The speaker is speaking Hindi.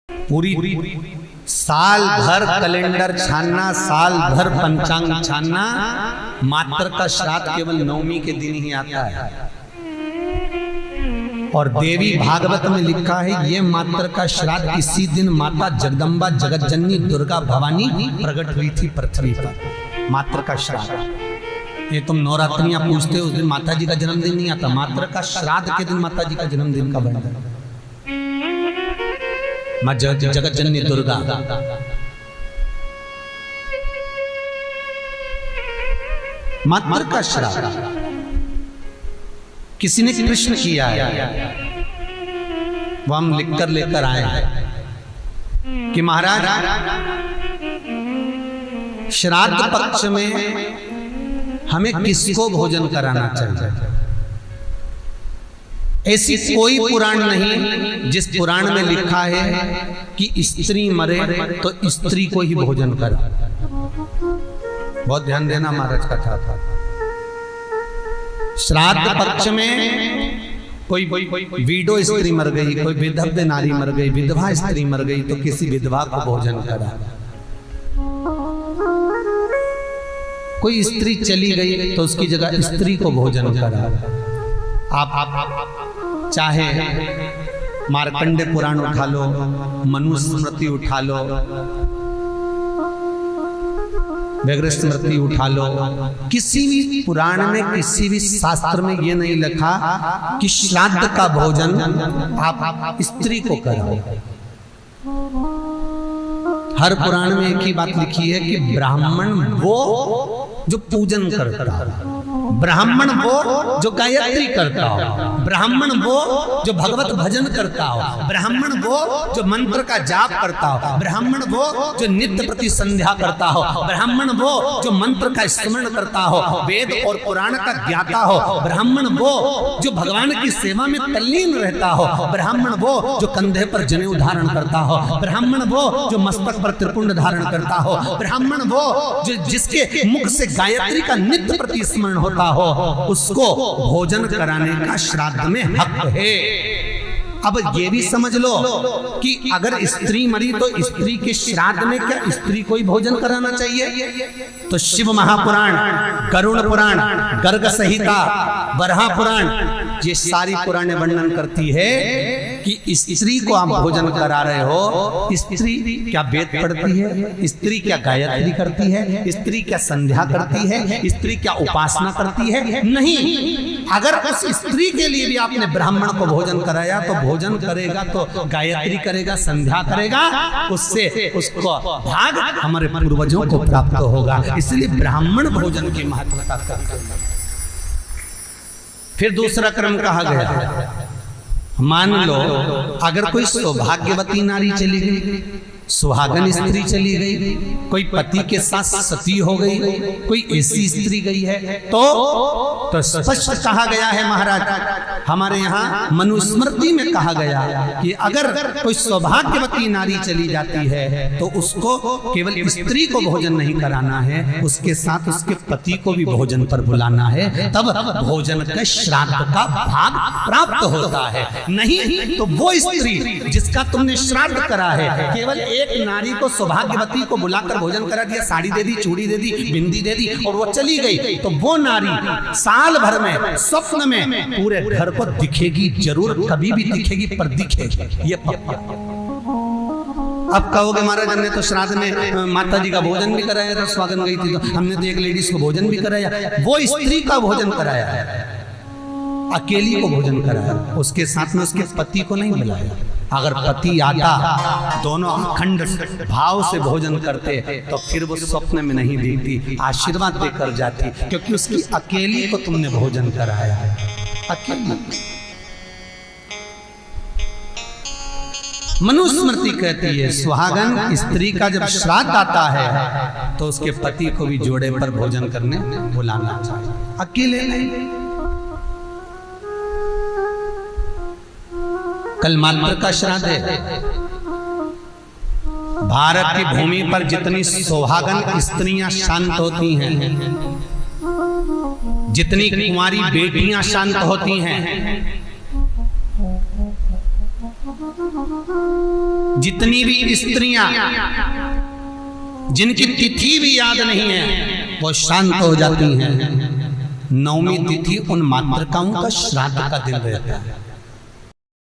पूरी साल भर कैलेंडर छानना, साल भर पंचांग छानना, मात्र का श्राद्ध केवल नवमी के दिन ही आता है। और देवी भागवत में लिखा है ये मात्र का श्राद्ध इसी दिन माता जगदम्बा जगत जननी दुर्गा भवानी प्रकट हुई थी पृथ्वी पर। मात्र का श्राद्ध, ये तुम नवरात्रियां पूछते हो उस दिन माता जी का जन्मदिन नहीं आता, मात्र का श्राद्ध के दिन माता जी का जन्मदिन का वर्णन। मां जगत जननी दुर्गा, मात्र का श्राद्ध किसी ने कृष्ण किया है, वो हम लिखकर लेकर आए हैं कि महाराज श्राद्ध पक्ष में हमें किसको भोजन कराना चाहिए। ऐसी कोई पुराण नहीं जिस पुराण में लिखा है कि स्त्री मरे तो स्त्री को ही भोजन करा। बहुत ध्यान देना महाराज कथा था। श्राद्ध पक्ष में कोई विडो स्त्री मर गई, कोई विधव्य नारी मर गई, विधवा स्त्री मर गई तो किसी विधवा को भोजन करा। कोई स्त्री चली गई तो उसकी जगह स्त्री को भोजन करा। आप चाहे मार्कंडे पुराण उठा लो, मनुस्मृति उठा लो, व्याघ्र स्मृति उठा लो, किसी भी पुराण में किसी भी शास्त्र में यह नहीं लिखा कि श्राद्ध का भोजन आप स्त्री को करो। हर पुराण में एक ही बात लिखी है कि ब्राह्मण वो जो पूजन करता है, ब्राह्मण वो जो गायत्री करता हो, ब्राह्मण वो जो भगवत भजन करता हो, ब्राह्मण वो जो मंत्र का जाप करता हो, ब्राह्मण वो जो नित्य प्रति संध्या करता हो, ब्राह्मण वो जो मंत्र का स्मरण करता हो, वेद और पुराण का ज्ञाता हो, ब्राह्मण वो जो भगवान की सेवा में तल्लीन रहता हो, ब्राह्मण वो जो कंधे पर जनेऊ धारण करता हो, ब्राह्मण वो जो मस्तक पर त्रिपुंड धारण करता हो, ब्राह्मण वो जो जिसके मुख से गायत्री का नित्य प्रति स्मरण होता हो, उसको भोजन कराने का श्राद्ध में हक है। अब ये भी समझ लो कि अगर स्त्री मरी तो स्त्री के श्राद्ध में क्या स्त्री को ही भोजन कराना चाहिए? तो शिव महापुराण, गरुड़ पुराण, गर्ग संहिता, बरहा पुराण, ये सारी पुराणे वर्णन करती है कि स्त्री को आप भोजन करा रहे हो। स्त्री क्या वेद पढ़ती है? स्त्री क्या गायत्री करती है? स्त्री क्या संध्या करती है? स्त्री क्या उपासना करती है? नहीं। अगर उस स्त्री के लिए भी आपने ब्राह्मण को भोजन कराया तो भोजन करेगा तो गायत्री करेगा, संध्या करेगा, उससे उसको भाग हमारे पूर्वजों को प्राप्त होगा। इसलिए ब्राह्मण भोजन की महत्वता करते हैं। फिर दूसरा क्रम कहा गया, मान लो अगर कोई सौभाग्यवती नारी चली गई, सुहागन स्त्री चली गई, कोई पति के साथ सती हो गई, कोई ऐसी स्त्री गई है तो स्पष्ट कहा गया है महाराज, हमारे यहाँ मनुस्मृति में कहा गया कि अगर कोई सौभाग्यवती नारी चली जाती है तो उसको केवल स्त्री को भोजन नहीं कराना है, उसके साथ उसके पति को भी भोजन पर बुलाना है, तब भोजन के श्राद्ध का भाग प्राप्त होता है। नहीं तो वो स्त्री जिसका तुमने श्राद्ध करा है, केवल एक नारी को सौभाग्यवती को बुलाकर भोजन करा दिया, साड़ी दे दी, चूड़ी दे दी, बिंदी दे दी और वो चली गई, तो वो नारी साल भर में स्वप्न में पूरे घर को दिखेगी जरूर, कभी भी दिखेगी पर दिखेगी, ये पक्का। अब कहोगे महाराज हमने तो श्राद्ध में माता जी का भोजन भी कराया था, स्वागन गई थी तो हमने तो एक लेडीज को भोजन भी कराया। वो स्त्री का भोजन कराया, अकेली को भोजन कराया, उसके साथ में उसके पति को नहीं बुलाया। अगर पति आता, दोनों अखंड भाव से भोजन करते तो फिर वो स्वप्न में नहीं दिखती, आशीर्वाद देकर जाती, क्योंकि उसकी अकेली को तुमने भोजन कराया है, अकेली। मनुस्मृति कहती है सुहागन स्त्री का जब श्राद्ध आता है तो उसके पति को भी जोड़े पर भोजन करने बुलाना चाहिए, अकेले नहीं। कल मात्र का श्राद्ध है। भारत की भूमि पर जितनी सुहागन स्त्रियां शांत होती हैं, जितनी कुंवारी बेटियां शांत होती हैं, जितनी भी स्त्रियां जिनकी तिथि भी याद नहीं है वो शांत हो जाती हैं। 9वीं तिथि उन मातृकाओं का श्राद्ध का दिन रहता है।